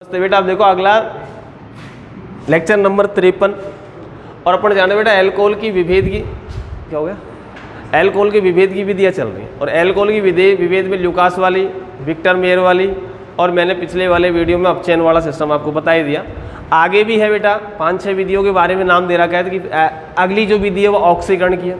तो बेटा आप देखो अगला लेक्चर नंबर 53 और अपन जाने बेटा एल्कोहल की विभेद की क्या हो गया, एल्कोहल की विभेद की विधियाँ चल रही हैं और एल्कोहल की विभेद में ल्यूकास वाली, विक्टर मेयर वाली और मैंने पिछले वाले वीडियो में अपचयन वाला सिस्टम आपको बता ही दिया। आगे भी है बेटा 5-6 विधियों के बारे में नाम दे रखा है कि अगली जो विधि है वो ऑक्सीकरण की है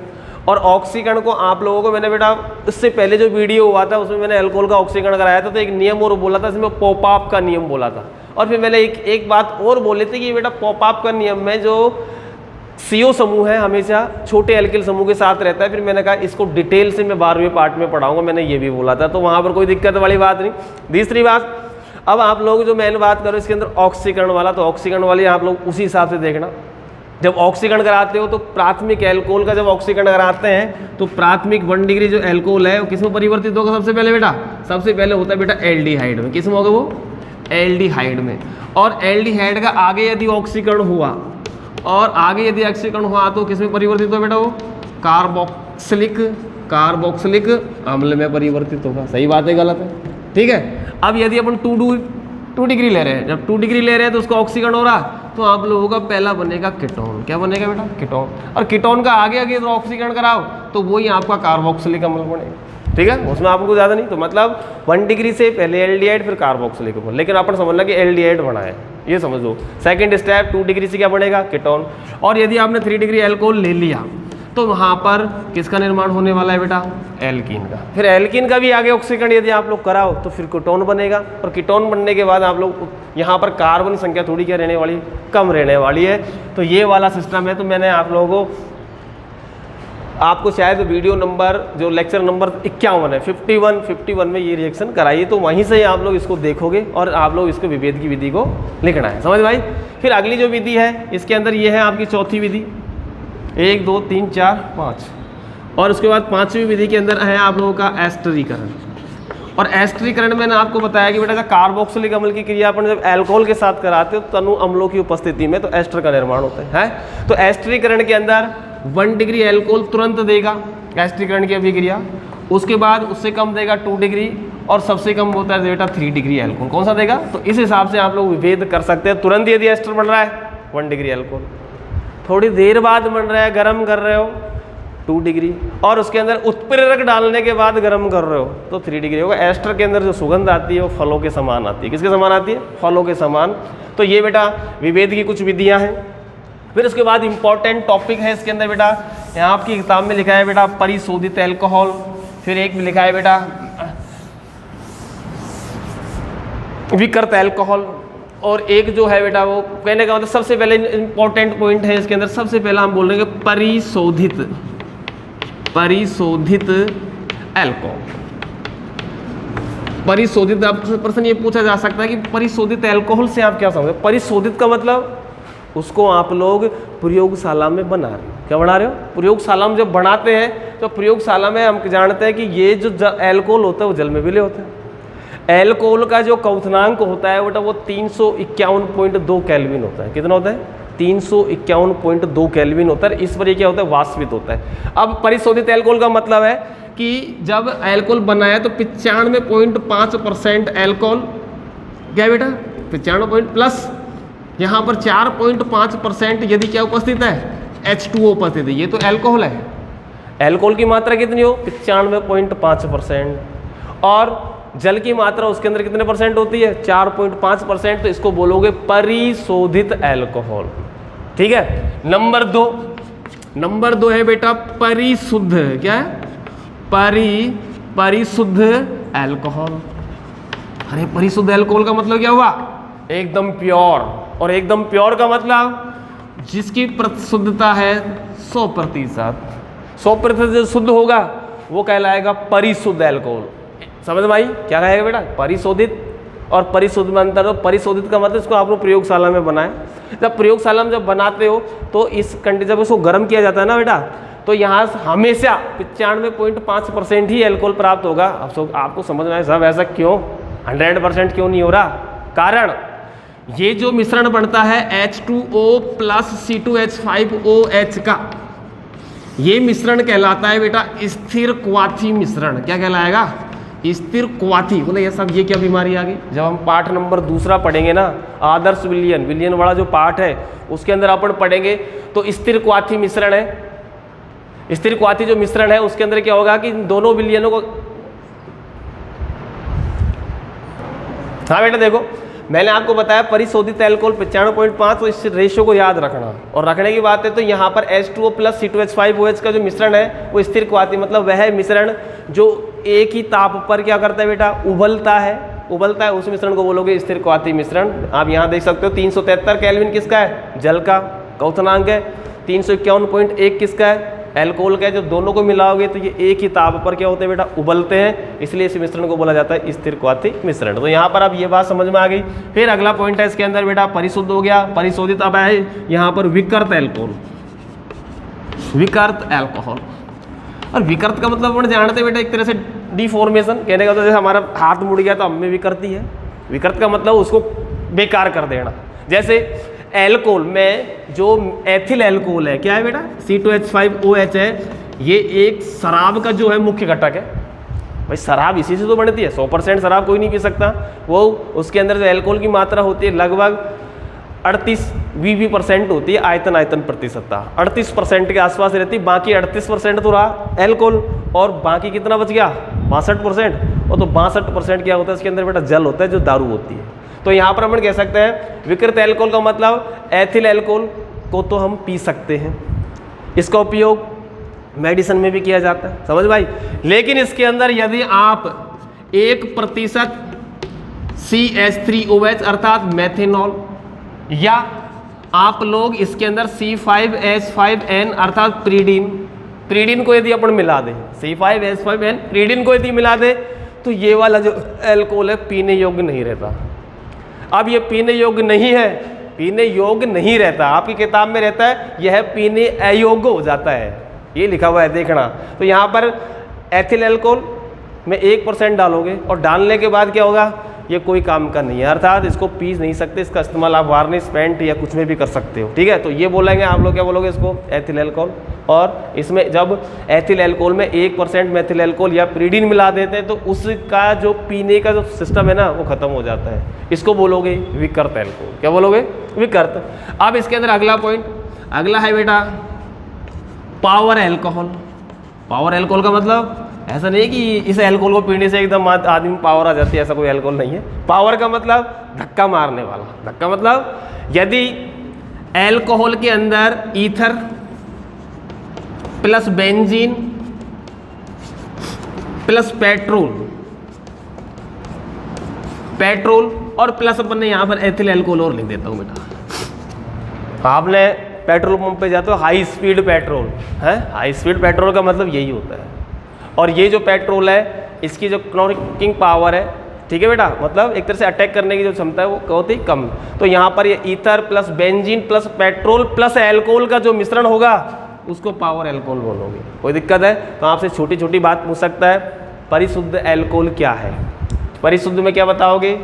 और ऑक्सीकरण को आप लोगों को मैंने बेटा इससे पहले जो वीडियो हुआ था उसमें मैंने अल्कोहल का ऑक्सीकरण कराया था तो एक नियम और बोला था, इसमें पॉपअप का नियम बोला था और फिर मैंने एक बात और बोली थी कि बेटा पॉपअप का नियम में जो CO समूह है हमेशा छोटे एल्किल समूह के साथ रहता है। फिर मैंने कहा इसको डिटेल से मैं 12वें पार्ट में पढ़ाऊंगा, मैंने ये भी बोला था, तो वहाँ पर कोई दिक्कत वाली बात नहीं। तीसरी बात, अब आप लोग जो मैंने बात करो इसके अंदर ऑक्सीकरण वाला, तो ऑक्सीकरण वाली आप लोग उसी हिसाब से देखना। जब ऑक्सीकरण कराते हो तो प्राथमिक एल्कोहल का जब ऑक्सीकरण कराते हैं तो प्राथमिक 1 डिग्री जो एल्कोहल है वो किसमें परिवर्तित होगा सबसे पहले बेटा? सबसे पहले होता है बेटा एल्डिहाइड में। किसमें होगा वो? एल्डिहाइड में। और एल्डिहाइड का आगे यदि ऑक्सीकरण हुआ और आगे यदि ऑक्सीकरण हुआ तो किसमें परिवर्तित होगा बेटा? वो कार्बोक्सिलिक अम्ल में परिवर्तित होगा। सही बात है गलत है? ठीक है। अब यदि अपन 2 डिग्री ले रहे हैं, जब 2 डिग्री ले रहे हैं तो उसका ऑक्सीकरण हो रहा तो आप लोगों का पहला बनेगा कीटोन। क्या बनेगा बेटा? कीटोन। और कीटोन का आगे आगे तो ऑक्सीकरण कराओ तो वही आपका कार्बोक्सिलिक अम्ल बनेगा। ठीक है, उसमें आपको ज़्यादा नहीं। तो मतलब 1 डिग्री से पहले एल्डिहाइड फिर कार्बोक्सिलिक अम्ल, लेकिन अपन समझना कि एल्डिहाइड बना है, ये समझ लो। सेकंड स्टेप 2 डिग्री से क्या बनेगा? कीटोन। और यदि आपने 3 डिग्री एल्कोहल ले लिया तो वहाँ पर किसका निर्माण होने वाला है बेटा? एल्कीन का। फिर एल्कीन का भी आगे ऑक्सीकरण यदि आप लोग कराओ तो फिर कीटोन बनेगा और कीटोन बनने के बाद आप लोग यहाँ पर कार्बन संख्या थोड़ी क्या रहने वाली? कम रहने वाली है। तो ये वाला सिस्टम है। तो मैंने आप लोगों को आपको शायद वीडियो नंबर जो लेक्चर नंबर 51 है 51 में ये रिएक्शन कराइए, तो वहीं से आप लोग इसको देखोगे और आप लोग इसको विभेद की विधि को लिखना है। समझ भाई? फिर अगली जो विधि है इसके अंदर ये है आपकी चौथी विधि, 1 2 3 4 5, और उसके बाद 5वीं विधि के अंदर है आप लोगों का एस्टरीकरण। और एस्टरीकरण मैंने आपको बताया कि बेटा जब कार्बोक्सिलिक अम्ल की क्रिया अपन जब अल्कोहल के साथ कराते हो तनु अम्लों की उपस्थिति में तो एस्टर का निर्माण होता है। तो एस्टरीकरण के अंदर 1 डिग्री एल्कोहल तुरंत देगा एस्टरीकरण की अभिक्रिया, उसके बाद उससे कम देगा 2 डिग्री और सबसे कम होता है बेटा 3 डिग्री एल्कोहल। कौन सा देगा? तो इस हिसाब से आप लोग विभेद कर सकते हैं। तुरंत यदि एस्टर बन रहा है 1 डिग्री एल्कोहल, थोड़ी देर बाद बन रहा है, गर्म कर रहे हो 2 डिग्री, और उसके अंदर उत्प्रेरक डालने के बाद गर्म कर रहे हो तो 3 डिग्री होगा। एस्टर के अंदर जो सुगंध आती है वो फलों के समान आती है। किसके समान आती है? फलों के समान। तो ये बेटा विभेद की कुछ विधियां हैं। फिर उसके बाद इंपॉर्टेंट टॉपिक है इसके अंदर बेटा, यहाँ आपकी किताब में लिखा है बेटा परिशोधित एल्कोहल, फिर एक लिखा है बेटा विकृत एल्कोहल, और एक जो है बेटा वो कहने का मतलब सबसे पहले इंपॉर्टेंट पॉइंट है इसके अंदर, सबसे पहला हम बोल रहे हैं परिशोधित एल्कोहल। परिशोधित आपसे प्रश्न ये पूछा जा सकता है कि परिशोधित एल्कोहल से आप क्या समझते हैं? परिशोधित का मतलब उसको आप लोग प्रयोगशाला में बना रहे हो। क्या बना रहे हो? प्रयोगशाला में जब बनाते हैं तो प्रयोगशाला में हम जानते हैं कि ये जो एल्कोहल होता है वो जल में विलय होता है। एल्कोहल का जो क्वथनांक होता है बेटा वो 351.2 केल्विन होता है। कितना होता है? 351.2 केल्विन होता है। इस पर ये क्या होता है? वाष्पित होता है। अब परिशोधित एल्कोहल का मतलब है कि जब एल्कोहल बनाया तो 95.5% एल्कोहल क्या है बेटा? 95 प्लस यहाँ पर 4.5% यदि क्या उपस्थित है? H2O उपस्थित है। ये तो एल्कोहल है। एल्कोहल की मात्रा कितनी हो? 95.5%, और जल की मात्रा उसके अंदर कितने परसेंट होती है? 4.5%। तो इसको बोलोगे परिशोधित एल्कोहल। ठीक है। नंबर 2 है बेटा परिशुद्ध। क्या है? परिशुद्ध एल्कोहल। अरे परिशुद्ध एल्कोहल का मतलब क्या हुआ? एकदम प्योर। और एकदम प्योर का मतलब जिसकी शुद्धता है 100% जो शुद्ध होगा वो कहलाएगा परिशुद्ध एल्कोहल। समझ में आई? क्या कहेगा बेटा? परिशोधित और परिशुद्ध में अंतर हो। परिशोधित का मतलब इसको आप लोग प्रयोगशाला में बनाए। जब प्रयोगशाला में जब बनाते हो तो इस कंडीशन जब उसको गर्म किया जाता है ना बेटा, तो यहाँ हमेशा 95.5% ही एल्कोहल प्राप्त होगा। आपको समझ में आए साहब ऐसा क्यों? 100% क्यों नहीं हो रहा? कारण ये जो मिश्रण बनता है H2O प्लस C2H5OH का, ये मिश्रण कहलाता है बेटा स्थिर क्वाथी मिश्रण। क्या कहलाएगा? स्थिर क्वाथी, बोले ये सब ये क्या बीमारी आ गई। जब हम पाठ नंबर 2 पढ़ेंगे ना, आदर्श विलयन, विलयन वाला जो पाठ है उसके अंदर अपन पढ़ेंगे तो स्थिर क्वाथी मिश्रण है। स्थिर क्वाथी जो मिश्रण है उसके अंदर क्या होगा कि दोनों विलयनों को, हाँ बेटा देखो मैंने आपको बताया परिशोधित एल्कोहल 95.5, तो इस रेशियो को याद रखना। और रखने की बात है तो यहाँ पर H2O प्लस C2H5OH का जो मिश्रण है वो स्थिर क्वाथी, मतलब वह मिश्रण जो एक ही ताप पर क्या करता है बेटा, उबलता है, उस मिश्रण को बोलोगे स्थिर क्वाथी मिश्रण। आप यहाँ देख सकते हो 373 केल्विन किसका है, जल का क्वथनांक है, 351.1 किसका है, एल्कोहल का है। जब दोनों को मिलाओगे तो ये एक ही ताप पर क्या होते हैं बेटा, उबलते हैं, इसलिए इस मिश्रण को बोला जाता है स्थिर क्वाथी मिश्रण। तो यहाँ पर अब ये बात समझ में आ गई। फिर अगला पॉइंट है इसके अंदर बेटा परिशुद्ध हो गया, परिशोधित अब है यहाँ पर विकृत एल्कोहल, विकृत एल्कोहल। और विकृत का मतलब अपन जानते बेटा एक तरह से डिफॉर्मेशन, कहने का मतलब जैसे हमारा हाथ मुड़ गया तो हम में विकृति है। विकृत का मतलब उसको बेकार कर देना। जैसे एल्कोहल में जो एथिल एल्कोहल है, क्या है बेटा, C2H5OH है, ये एक शराब का जो है मुख्य घटक है। भाई शराब इसी से तो बनती है, 100% शराब कोई नहीं पी सकता। वो उसके अंदर जो एल्कोहल की मात्रा होती है लगभग 38% होती है, आयतन प्रतिशतता 38% के आसपास रहती है। बाकी 38% तो रहा एल्कोहल, और बाकी कितना बच गया, 62%। और तो 62% क्या होता है इसके अंदर बेटा, जल होता है जो दारू होती है। तो यहाँ पर हम कह सकते हैं विकृत एल्कोहल का मतलब एथिल एल्कोहल को तो हम पी सकते हैं, इसका उपयोग मेडिसिन में भी किया जाता है, समझ भाई। लेकिन इसके अंदर यदि आप 1% CH3OH अर्थात मेथेनॉल, या आप लोग इसके अंदर C5H5N अर्थात प्रीडिन को यदि अपन मिला दें, C5H5N प्रीडिन को यदि मिला दें तो ये वाला जो एल्कोहल है पीने योग्य नहीं रहता। अब ये पीने योग्य नहीं है, पीने योग्य नहीं रहता, आपकी किताब में रहता है यह पीने अयोग्य हो जाता है, ये लिखा हुआ है देखना। तो यहाँ पर एथिल एल्कोहल में 1% डालोगे और डालने के बाद क्या होगा, ये कोई काम का नहीं है, अर्थात इसको पी नहीं सकते, इसका इस्तेमाल आप वार्निश, पेंट या कुछ में भी कर सकते हो, ठीक है। तो ये बोलेंगे आप लोग, क्या बोलोगे इसको, एथिल एल्कोहल। और इसमें जब एथिल एल्कोहल में 1% मेथिल एल्कोहल या प्रीडिन मिला देते हैं तो उसका जो पीने का जो सिस्टम है ना वो खत्म हो जाता है, इसको बोलोगे विकृत एल्कोहल। क्या बोलोगे, विकृत। अब इसके अंदर अगला पॉइंट, अगला है बेटा पावर एल्कोहल। पावर एल्कोहल का मतलब ऐसा नहीं है कि इस एल्कोहल को पीने से एकदम आदमी में पावर आ जाती है, ऐसा कोई एल्कोहल नहीं है। पावर का मतलब धक्का मारने वाला, धक्का मतलब यदि एल्कोहल के अंदर ether plus benzene plus petrol और प्लस अपन ने यहाँ पर एथिल एल्कोहल और लिख देता हूँ बेटा। आपने पेट्रोल पंप पे जाते हो, हाई स्पीड पेट्रोल है, हाई स्पीड पेट्रोल का मतलब यही होता है। और ये जो पेट्रोल है इसकी जो क्नॉकिंग पावर है, ठीक है बेटा, मतलब एक तरह से अटैक करने की जो क्षमता है वो बहुत ही कम। तो यहाँ पर ये ether plus benzene plus petrol plus alcohol का जो मिश्रण होगा उसको पावर एल्कोहल बोलोगे। कोई दिक्कत है तो आपसे छोटी छोटी बात पूछ सकता है, परिशुद्ध एल्कोहल क्या है, परिशुद्ध में क्या बताओगे,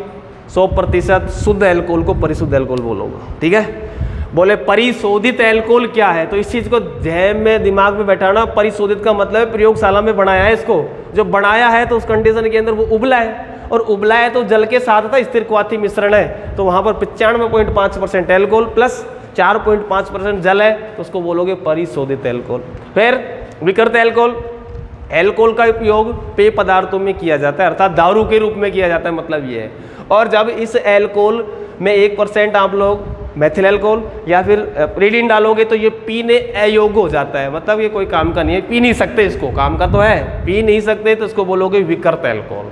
100% शुद्ध एल्कोहल को परिशुद्ध एल्कोहल बोलोगे, ठीक है। बोले परिशोधित एल्कोहल क्या है, तो इस चीज़ को ध्यान में दिमाग में बैठाना। परिशोधित का मतलब है प्रयोगशाला में बनाया है, इसको जो बनाया है तो उस कंडीशन के अंदर वो उबला है, और उबला है तो जल के साथ था स्थिर क्वाथी मिश्रण है, तो वहाँ पर 95.5% एल्कोहल प्लस 4.5% जल है, तो उसको बोलोगे परिशोधित एल्कोहल। फिर विकृत एल्कोहल, एल्कोहल का उपयोग पेय पदार्थों में किया जाता है, अर्थात दारू के रूप में किया जाता है, मतलब ये है। और जब इस एल्कोहल में 1% आप लोग मेथिल एल्कोहल या फिर प्रीडिन डालोगे तो ये पीने अयोग्य हो जाता है, मतलब ये कोई काम का नहीं है, पी नहीं सकते इसको, काम का तो है, पी नहीं सकते, तो इसको बोलोगे विकृत एल्कोहल,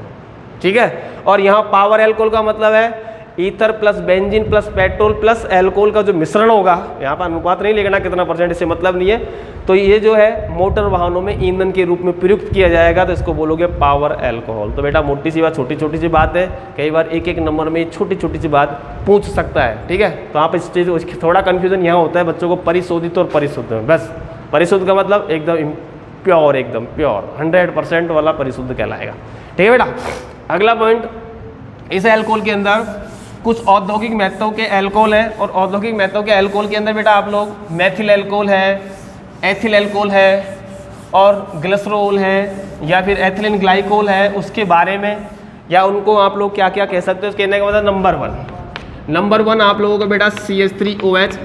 ठीक है। और यहाँ पावर एल्कोहल का मतलब है ether plus benzene plus petrol plus alcohol का जो मिश्रण होगा, यहाँ पर अनुपात नहीं लिखना कितना %, इससे मतलब नहीं है। तो ये जो है मोटर वाहनों में ईंधन के रूप में प्रयुक्त किया जाएगा, तो इसको बोलोगे पावर एल्कोहल। तो बेटा मोटी सी बात, छोटी छोटी सी बात है, कई बार एक एक नंबर में छोटी छोटी सी बात पूछ सकता है, ठीक है। तो आप इस चीज़, थोड़ा कन्फ्यूजन यहाँ होता है बच्चों को परिशोधित और परिशुद्ध में, बस परिशुद्ध का मतलब एकदम प्योर, एकदम प्योर 100% वाला परिशुद्ध कहलाएगा, ठीक है बेटा। अगला पॉइंट, इस एल्कोहल के अंदर कुछ औद्योगिक महत्व के एल्कोहल है, और औद्योगिक महत्व के एल्कोहल के अंदर बेटा आप लोग मेथिल एल्कोहल है, एथिल एल्कोहल है, और ग्लिसरॉल है या फिर एथिलीन ग्लाइकोल है उसके बारे में, या उनको आप लोग क्या क्या कह सकते हो, कहने का मतलब नंबर वन आप लोगों का बेटा CH3OH,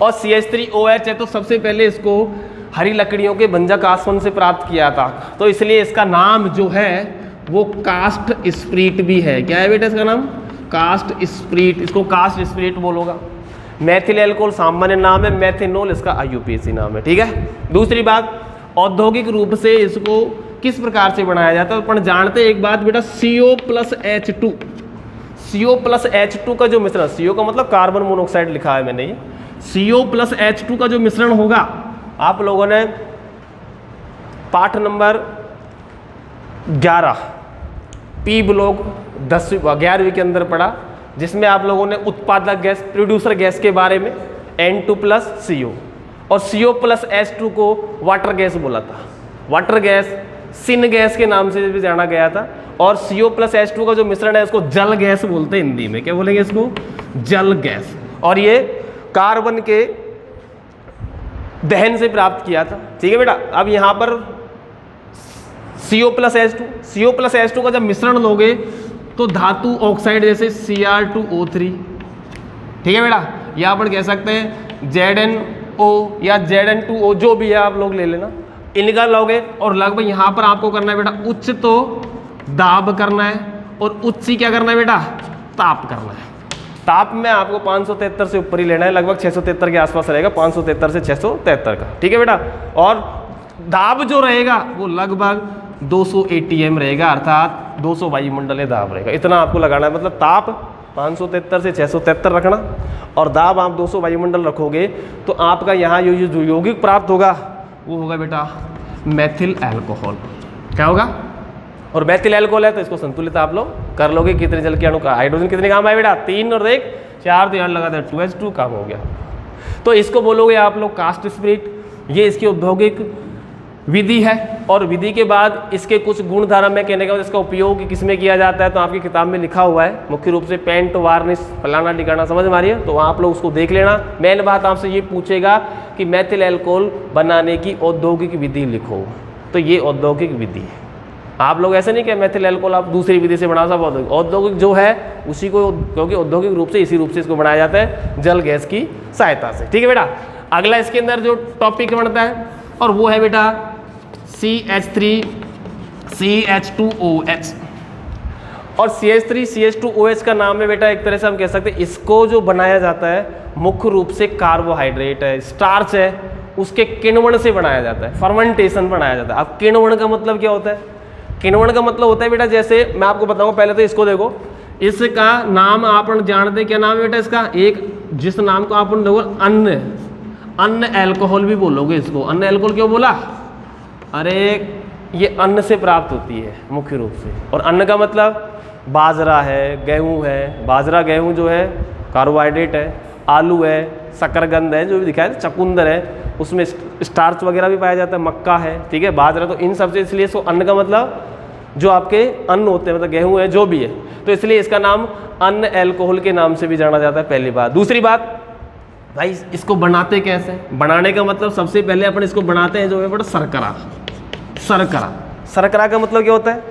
और CH3OH है तो सबसे पहले इसको हरी लकड़ियों के भंजक आसवन से प्राप्त किया था, तो इसलिए इसका नाम जो है वो कास्ट स्प्रीट भी है। क्या है बेटा इसका नाम? कास्ट स्प्रीट, इसको कास्ट स्प्रीट बोलोगा। मैथिल एल्कोहल सामान्य नाम है, मेथेनॉल इसका IUPAC नाम है, ठीक है। दूसरी बात, औद्योगिक रूप से इसको किस प्रकार से बनाया जाता है, अपन जानते हैं एक बात बेटा, CO+H2, CO+H2 का जो मिश्रण, CO का मतलब कार्बन मोनोऑक्साइड लिखा है मैंने, ये CO+H2 का जो मिश्रण होगा, आप लोगों ने पाठ नंबर 11 P ब्लॉक 11वीं के अंदर पढ़ा, जिसमें आप लोगों ने उत्पादक गैस, प्रोड्यूसर गैस के बारे में N2+CO और CO+H2 को वाटर गैस बोला था। वाटर गैस सिन गैस के नाम से भी जाना गया था, और CO+H2 का जो मिश्रण है उसको जल गैस बोलते हैं हिंदी में। क्या बोलेंगे इसको? जल गैस। और ये कार्बन के दहन से प्राप्त किया था, ठीक है बेटा। अब यहाँ पर CO+H2 का जब मिश्रण लोगे तो धातु ऑक्साइड जैसे Cr2O3, ठीक है बेटा, या अपन कह सकते हैं ZnO या Zn2O, जो भी है आप लोग ले लेना, इनका लोगे और लगभग यहाँ पर आपको करना है बेटा उच्च तो दाब करना है, और उच्च ही क्या करना है बेटा? ताप करना है। ताप में आपको 573 से ऊपर ही लेना है, लगभग 673 के आसपास रहेगा, 573 से 673 का, ठीक है बेटा। और दाब जो रहेगा वो लगभग 200 ATM रहेगा, अर्थात 200 वायुमंडलीय दाब रहेगा, इतना आपको लगाना है। मतलब ताप 573 से 673 रखना और दाब आप 200 वायुमंडल रखोगे तो आपका यहाँ जो यौगिक प्राप्त होगा वो होगा बेटा मैथिल एल्कोहल। क्या होगा? और मैथिल एल्कोहल है तो इसको संतुलित आप लोग कर लोगे। कितने जल के अणु का हाइड्रोजन कितने काम आए बेटा? 3 और 1 4, तो यहाँ लगा दे 2H2 काम हो गया। तो इसको बोलोगे आप लोग कास्ट स्प्रिट, ये इसकी औद्योगिक विधि है। और विधि के बाद इसके कुछ गुण धारा में कहने का इसका उपयोग किसमें किया जाता है, तो आपकी किताब में लिखा हुआ है मुख्य रूप से पेंट, वार्निश, फलाना ठिकाना, समझ में आ रही है, तो आप लोग उसको देख लेना। मेन बात आपसे ये पूछेगा कि मैथिल एल्कोहल बनाने की औद्योगिक विधि लिखो, तो ये औद्योगिक विधि है। आप लोग ऐसे नहीं कि मैथिल एल्कोहल आप दूसरी विधि से बना सकते, औद्योगिक जो है उसी को, क्योंकि औद्योगिक रूप से इसी रूप से इसको बनाया जाता है जल गैस की सहायता से, ठीक है बेटा। अगला इसके अंदर जो टॉपिक बनता है और वो है बेटा CH3CH2OH। और CH3CH2OH का नाम है बेटा, एक तरह से हम कह सकते हैं इसको जो बनाया जाता है मुख्य रूप से कार्बोहाइड्रेट है, स्टार्च है, उसके किण्वन से बनाया जाता है, फर्मेंटेशन बनाया जाता है। अब किण्वन का मतलब क्या होता है? किण्वन का मतलब होता है बेटा, जैसे मैं आपको बताऊंगा, पहले तो इसको देखो, इसका नाम आप जानते क्या नाम है बेटा इसका? एक जिस नाम को आप देखो अन्न एल्कोहल भी बोलोगे इसको। अन्न एल्कोहल क्यों बोला? अरे ये अन्न से प्राप्त होती है मुख्य रूप से, और अन्न का मतलब बाजरा है, गेहूं है, बाजरा गेहूं जो है कार्बोहाइड्रेट है, आलू है, शकरकंद है जो भी दिखाया, चकुंदर है, उसमें स्टार्च वगैरह भी पाया जाता है, मक्का है, ठीक है, बाजरा, तो इन सबसे, इसलिए इसको अन्न का मतलब जो आपके अन्न होते हैं, मतलब गेहूं है जो भी है, तो इसलिए इसका नाम अन्न एल्कोहल के नाम से भी जाना जाता है, पहली बात। दूसरी बात भाई, इसको बनाते कैसे? बनाने का मतलब सबसे पहले अपन इसको बनाते हैं जो है बड़ा शर्करा। शर्करा का मतलब क्या होता है?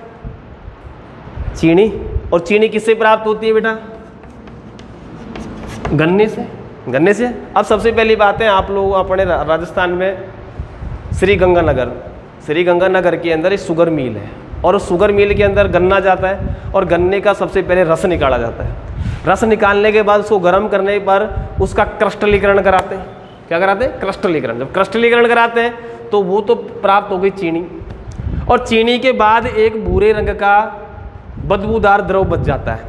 चीनी। और चीनी किससे प्राप्त होती है बेटा? गन्ने से। अब सबसे पहली बात है, आप लोग अपने राजस्थान में श्री गंगानगर के अंदर एक शुगर मिल है, और उस शुगर मिल के अंदर गन्ना जाता है और गन्ने का सबसे पहले रस निकाला जाता है। रस निकालने के बाद उसको गर्म करने पर उसका क्रिस्टलीकरण कराते हैं। क्या कराते हैं? क्रिस्टलीकरण। जब क्रिस्टलीकरण कराते हैं तो वो तो प्राप्त हो गई चीनी, और चीनी के बाद एक भूरे रंग का बदबूदार द्रव बच जाता है।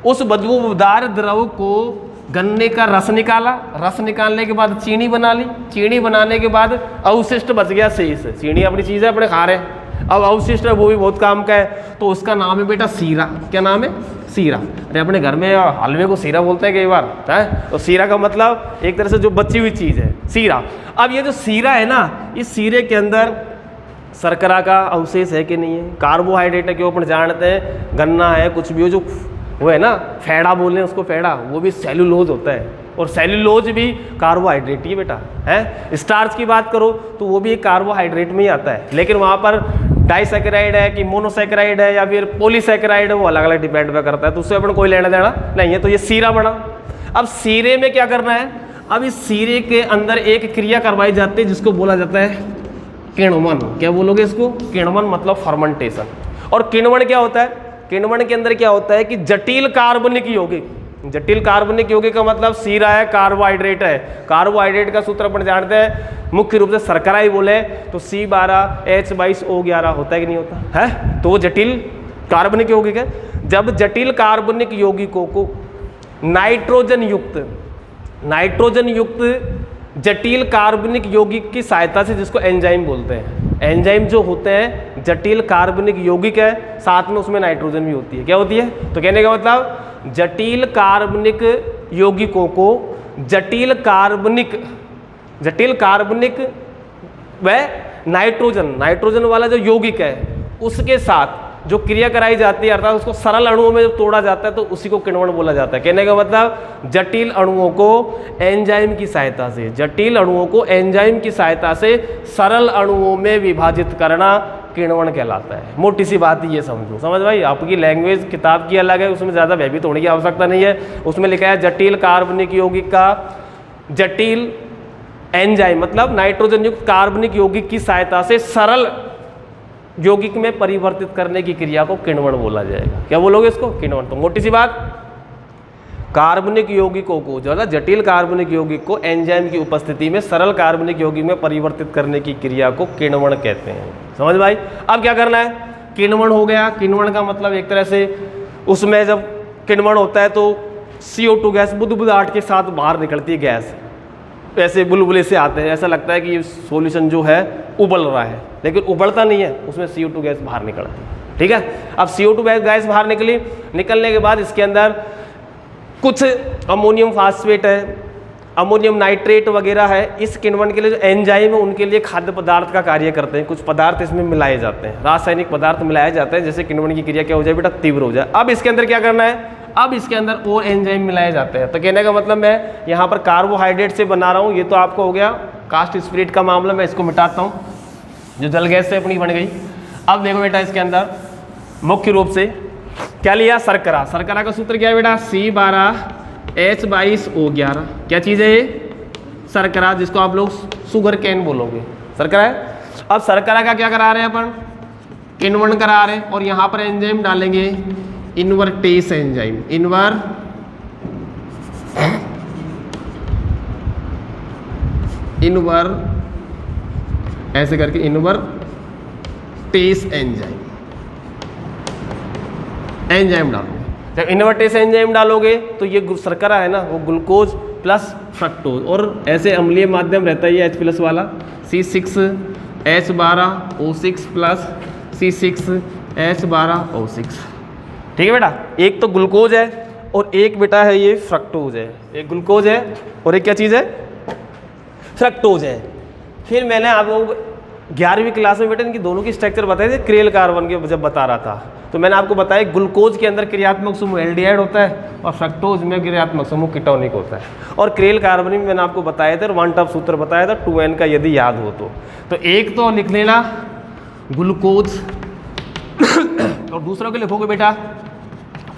उस बदबूदार द्रव को गन्ने का रस निकाला, रस निकालने के बाद चीनी बना ली, चीनी बनाने के बाद अवशिष्ट बच गया शेष। चीनी अपनी चीज़ है, अपने खा रहे हैं, अब अवशिष्ट है वो भी बहुत काम का है, तो उसका नाम है बेटा सीरा। क्या नाम है? सीरा। अरे अपने घर में हलवे को सीरा बोलते हैं कई बार, है, तो सीरा का मतलब एक तरह से जो बची हुई चीज़ है, सीरा। अब ये जो सीरा है ना, इस सीरे के अंदर शर्करा का अवशेष है कि नहीं है? कार्बोहाइड्रेट है, क्यों अपन जानते हैं, गन्ना है, कुछ भी हो जो वो है ना फैड़ा बोल रहे हैं उसको, फैड़ा, वो भी सेल्यूलोज होता है, और सेल्यूलोज भी कार्बोहाइड्रेट ही है बेटा, है। स्टार्च की बात करो तो वो भी एक कार्बोहाइड्रेट में ही आता है, लेकिन वहाँ पर डाइसैकेराइड है कि मोनोसैकेराइड है या फिर पॉलीसैकेराइड है, वो अलग अलग डिपेंड पे करता है, तो उससे अपन कोई लेना देना नहीं है। तो ये सीरा बना। अब सीरे में क्या करना है, अब इस सीरे के अंदर एक क्रिया करवाई जाती है जिसको बोला जाता है किण्वन। क्या बोलोगे इसको? किण्वन मतलब फर्मेंटेशन। और किण्वन क्या होता है? किण्वन के अंदर क्या होता है कि जटिल कार्बनिक यौगिक, जटिल कार्बनिक यौगिक का मतलब सीरा है, कार्बोहाइड्रेट है। कार्बोहाइड्रेट का सूत्र अपन जानते हैं, मुख्य रूप से शर्करा ही बोले तो C12H22O11 होता है कि नहीं होता है, तो वो जटिल कार्बनिक यौगिक है। जब जटिल कार्बनिक यौगिकों को नाइट्रोजन युक्त जटिल कार्बनिक यौगिक की सहायता से, जिसको एंजाइम बोलते हैं, एंजाइम जो होते हैं जटिल कार्बनिक यौगिक है, साथ में उसमें नाइट्रोजन भी होती है। क्या होती है? तो कहने का मतलब जटिल कार्बनिक यौगिकों को जटिल कार्बनिक व नाइट्रोजन वाला जो यौगिक है उसके साथ जो क्रिया कराई जाती है, अर्थात उसको सरल अणुओं में जब तोड़ा जाता है तो उसी को किण्वन बोला जाता है। कहने का मतलब जटिल अणुओं को एंजाइम की सहायता से, जटिल अणुओं को एंजाइम की सहायता से सरल अणुओं में विभाजित करना किण्वन कहलाता है। मोटी सी बात ये समझो, समझ भाई। आपकी लैंग्वेज किताब की अलग है, उसमें ज़्यादा भयभीत होने की आवश्यकता नहीं है। उसमें लिखा है जटिल कार्बनिक यौगिक का जटिल एंजाइम मतलब नाइट्रोजन युक्त कार्बनिक यौगिक की सहायता से सरल यौगिक में परिवर्तित करने की क्रिया को किण्वन बोला जाएगा। क्या बोलोगे इसको? किण्वन। तो मोटी सी बात, कार्बनिक यौगिकों को जो है जटिल कार्बनिक यौगिक को एंजाइम की उपस्थिति में सरल कार्बनिक यौगिक में परिवर्तित करने की क्रिया को किण्वन कहते हैं। समझ भाई? अब क्या करना है, किण्वन हो गया। किण्वन का मतलब एक तरह से उसमें जब किण्वन होता है तो CO2 गैस बुदबुदाहट के साथ बाहर निकलती है गैस, ऐसे बुलबुले से आते हैं, ऐसा लगता है कि सॉल्यूशन जो है उबल रहा है, लेकिन उबलता नहीं है, उसमें CO2 गैस बाहर निकलती है। ठीक है, अब CO2 गैस बाहर निकलने के बाद इसके अंदर कुछ अमोनियम फास्फेट है, अमोनियम नाइट्रेट वगैरह है। इस किण्वन के लिए जो एंजाइम है उनके लिए खाद्य पदार्थ का कार्य करते हैं। कुछ पदार्थ इसमें मिलाए जाते हैं, रासायनिक पदार्थ मिलाए जाते हैं, जैसे किण्वन की क्रिया क्या हो जाए बेटा, तीव्र हो जाए। अब इसके अंदर क्या करना है, अब इसके अंदर और एंजाइम मिलाए जाते हैं। तो कहने का मतलब मैं यहाँ पर कार्बोहाइड्रेट से बना रहा हूँ, ये तो आपको हो गया कास्ट स्पिरिट का मामला, मैं इसको मिटाता हूँ जो जल गैस से अपनी बन गई। अब देखो बेटा इसके अंदर मुख्य रूप से क्या लिया, शर्करा। शर्करा का सूत्र क्या है बेटा, C12H22O11। क्या चीज़ है ये? शर्करा, जिसको आप लोग शुगर कैन बोलोगे, शर्करा है। अब शर्करा का क्या करा रहे हैं अपन, किण्वन करा रहे हैं, और यहाँ पर एंजाइम डालेंगे इन्वर्टेस एंजाइम, ऐसे करके इन्वर्टेस एंजाइम डालोगे। जब इन्वर्टेस एंजाइम डालोगे तो ये शर्करा है ना, वो ग्लूकोज प्लस फ्रक्टोज, और ऐसे अम्लीय माध्यम रहता है ये H+ वाला, C6H12O6 प्लस C6H12O6। ठीक है बेटा, एक तो ग्लूकोज है और एक बेटा है ये फ्रक्टोज है। एक ग्लूकोज है और एक क्या चीज़ है, फ्रक्टोज है। फिर मैंने आप लोगों को 11वीं क्लास में बेटा इनकी दोनों की स्ट्रक्चर बताए थे, क्रेल कार्बन के जब बता रहा था तो मैंने आपको बताया ग्लूकोज के अंदर क्रियात्मक समूह एल्डिहाइड होता है और फ्रक्टोज में क्रियात्मक समूह कीटोनिक होता है। और क्रेल कार्बन में मैंने आपको बताया था, वन टॉप सूत्र बताया था 2N का, यदि याद हो तो एक तो लिख लेना ग्लूकोज और दूसरा को लिखोगे बेटा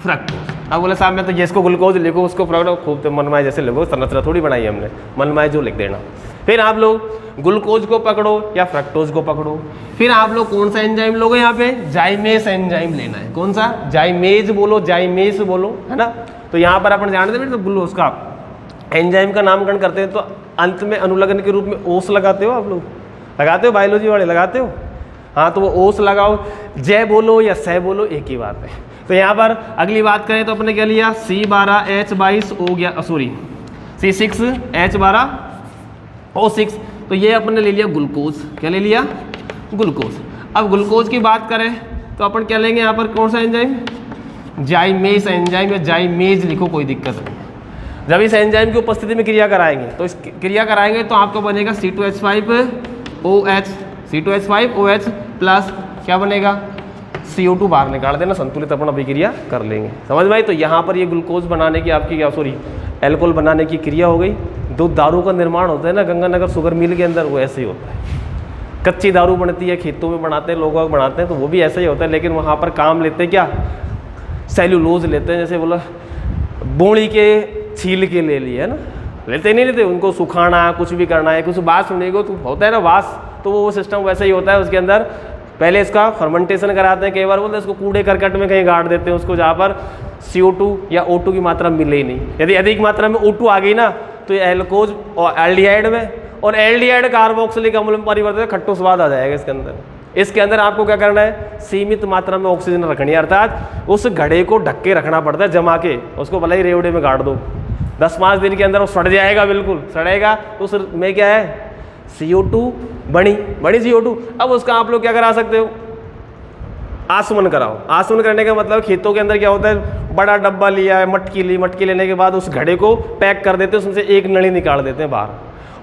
फ्रक्टोज। अब बोले साहब मैं तो जिसको ग्लूकोज लिखो उसको फ्रक्टोज, खूब तो मनमाए जैसे लिखो, संरचना थोड़ी बनाई हमने, मनमाए जो लिख देना। फिर आप लोग ग्लूकोज को पकड़ो या फ्रक्टोज को पकड़ो, फिर आप लोग कौन सा एंजाइम लोगे, यहाँ पे जाइमेस एंजाइम लेना है। कौन सा? जाइमेज बोलो, जाइमेस बोलो, है ना। तो यहाँ पर अपन जानते हैं तो ग्लूकोज का एंजाइम का नामकरण करते हैं तो अंत में अनुलग्न के रूप में ओस लगाते हो, आप लोग लगाते हो, बायोलॉजी वाले लगाते हो, हाँ। तो वो ओस लगाओ, जय बोलो या सह बोलो, एक ही बात है। तो यहाँ पर अगली बात करें तो अपने क्या लिया, C6H12O6, तो ये अपने ले लिया ग्लूकोज। क्या ले लिया? ग्लूकोज। अब ग्लूकोज की बात करें तो अपन क्या लेंगे यहाँ पर, कौन सा एंजाइम, जाइमेस एंजाइम या जाइमेज लिखो, कोई दिक्कत नहीं। जब इस एंजाइम की उपस्थिति में क्रिया कराएंगे तो इस क्रिया कराएंगे तो आपको बनेगा C2H5OH प्लस क्या बनेगा, CO2 बाहर निकाल देना, संतुलित अपन अभिक्रिया कर लेंगे। समझ में आई? तो यहाँ पर ये ग्लूकोज बनाने की आपकी एल्कोहल बनाने की क्रिया हो गई। दो दारू का निर्माण होता है ना गंगानगर शुगर मिल के अंदर, वो ऐसे ही होता है। कच्ची दारू बनती है, खेतों में बनाते हैं, लोग बनाते हैं, तो वो भी ऐसा ही होता है। लेकिन वहाँ पर काम लेते हैं क्या, सेल्यूलोज लेते हैं, जैसे बोला बोड़ी के छील के ले लिए है ना, लेते नहीं लेते, उनको सुखाना, कुछ भी करना है, कुछ बात सुनेगा तो होता है ना वास, तो वो सिस्टम वैसा ही होता है। उसके अंदर पहले इसका फर्मेंटेशन कराते हैं, कई बार बोलते हैं इसको कूड़े करकट में कहीं गाड़ देते हैं उसको, जहाँ पर CO2 या O2 की मात्रा मिले ही नहीं। यदि अधिक मात्रा में O2 आ गई ना तो ये एल्कोज और एल्डिहाइड में, और एल्डिहाइड कार्बोक्सिलिक अम्ल में परिवर्तित खट्टू स्वाद आ जाएगा इसके अंदर। इसके अंदर आपको क्या करना है, सीमित मात्रा में ऑक्सीजन रखनी है, अर्थात उस घड़े को ढक के रखना पड़ता है, जमा के, उसको भले ही रेवड़े में गाड़ दो, 10-5 दिन के अंदर वो सड़ जाएगा, बिल्कुल सड़ेगा। तो उसमें क्या है, CO2 बड़ी CO2। अब उसका आप लोग क्या करा सकते हो, आसमन कराओ। आसमन करने का मतलब खेतों के अंदर क्या होता है, बड़ा डब्बा लिया है, मटकी ली, मटकी लेने के बाद उस घड़े को पैक कर देते हैं, उसमें से एक नली निकाल देते हैं बाहर,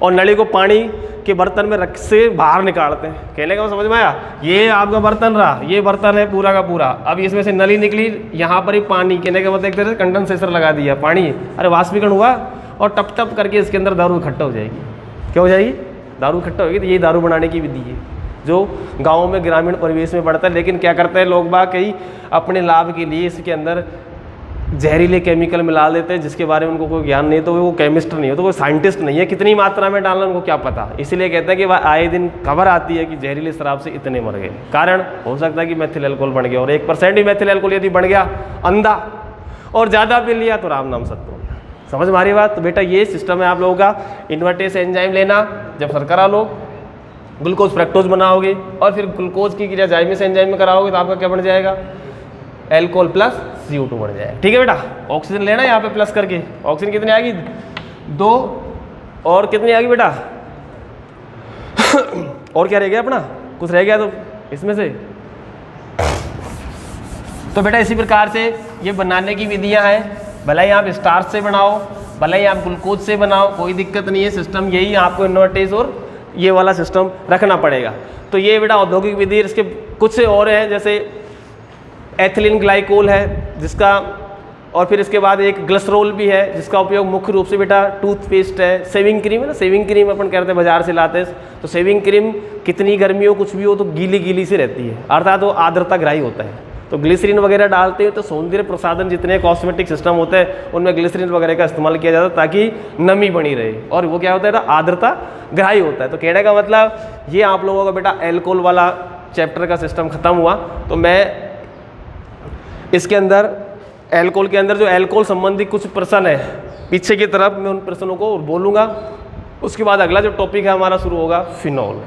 और नली को पानी के बर्तन में रख से बाहर निकालते हैं। कहने का समझ में आया, ये आपका बर्तन रहा, ये बर्तन है पूरा का पूरा, अब इसमें से नली निकली, यहाँ पर ही पानी, कहने का मतलब एक तरह से कंडेंसेटर लगा दिया, पानी, अरे वाष्पीकरण हुआ, और टप टप करके इसके अंदर दारू इकट्ठा हो जाएगी। क्या हो जाएगी, दारू इकट्ठा होगी। तो ये दारू बनाने की विधि है जो गाँव में ग्रामीण परिवेश में पड़ता है। लेकिन क्या करते हैं लोग बाग, कई अपने लाभ के लिए इसके अंदर जहरीले केमिकल मिला देते हैं, जिसके बारे में उनको कोई ज्ञान नहीं है, तो वो केमिस्ट नहीं है, तो वो साइंटिस्ट नहीं है, कितनी मात्रा में डालना उनको क्या पता। इसीलिए कहते हैं कि वह आए दिन खबर आती है कि जहरीले शराब से इतने मर गए। कारण हो सकता है कि मेथिल एल्कोहल बन गया, और 1% भी मेथिल एल्कोहल यदि बन गया अंधा, और ज़्यादा पी लिया तो राम नाम सत्य हो गया। समझ में आ रही बात? तो बेटा ये सिस्टम है आप लोगों का। इन्वर्टेस एंजाइम लेना, जब शर्करा लो, ग्लूकोज फ्रक्टोज बनाओगे, और फिर ग्लूकोज की क्रिया जाइमिस एंजाइम में कराओगे, तो आपका क्या बन जाएगा, एल्कोहल प्लस CO2 बन जाएगा। ठीक है बेटा, ऑक्सीजन लेना है यहाँ पे प्लस करके, ऑक्सीजन कितनी आ गई, 2, और कितनी आ गई बेटा और क्या रह गया अपना, कुछ रह गया तो इसमें से। तो बेटा इसी प्रकार से ये बनाने की विधियां हैं, भले ही आप स्टार्च से बनाओ, भले ही आप ग्लूकोज से बनाओ, कोई दिक्कत नहीं है। सिस्टम यही, आपको इन्वर्टेज और ये वाला सिस्टम रखना पड़ेगा। तो ये बेटा औद्योगिक विधि। इसके कुछ से और हैं, जैसे एथिलीन ग्लाइकोल है जिसका, और फिर इसके बाद एक ग्लिसरॉल भी है जिसका उपयोग मुख्य रूप से बेटा टूथपेस्ट है, शेविंग क्रीम है ना, शेविंग क्रीम अपन कहते हैं बाजार से लाते हैं, तो शेविंग क्रीम कितनी गर्मी हो कुछ भी हो तो गीली गीली सी रहती है, अर्थात वो आर्द्रता ग्राही होता है। तो ग्लिसरीन वगैरह डालते हैं, तो सौंदर्य प्रसाधन जितने कॉस्मेटिक सिस्टम होते हैं उनमें ग्लिसरीन वगैरह का इस्तेमाल किया जाता है ताकि नमी बनी रहे, और वो क्या होता है ना, आर्द्रता ग्राही होता है। तो कहने का मतलब ये आप लोगों का बेटा एल्कोहल वाला चैप्टर का सिस्टम खत्म हुआ। तो मैं इसके अंदर एल्कोहल के अंदर जो एल्कोहल संबंधी कुछ प्रश्न है पीछे की तरफ, मैं उन प्रश्नों को बोलूँगा। उसके बाद अगला जो टॉपिक है हमारा शुरू होगा फिनॉल।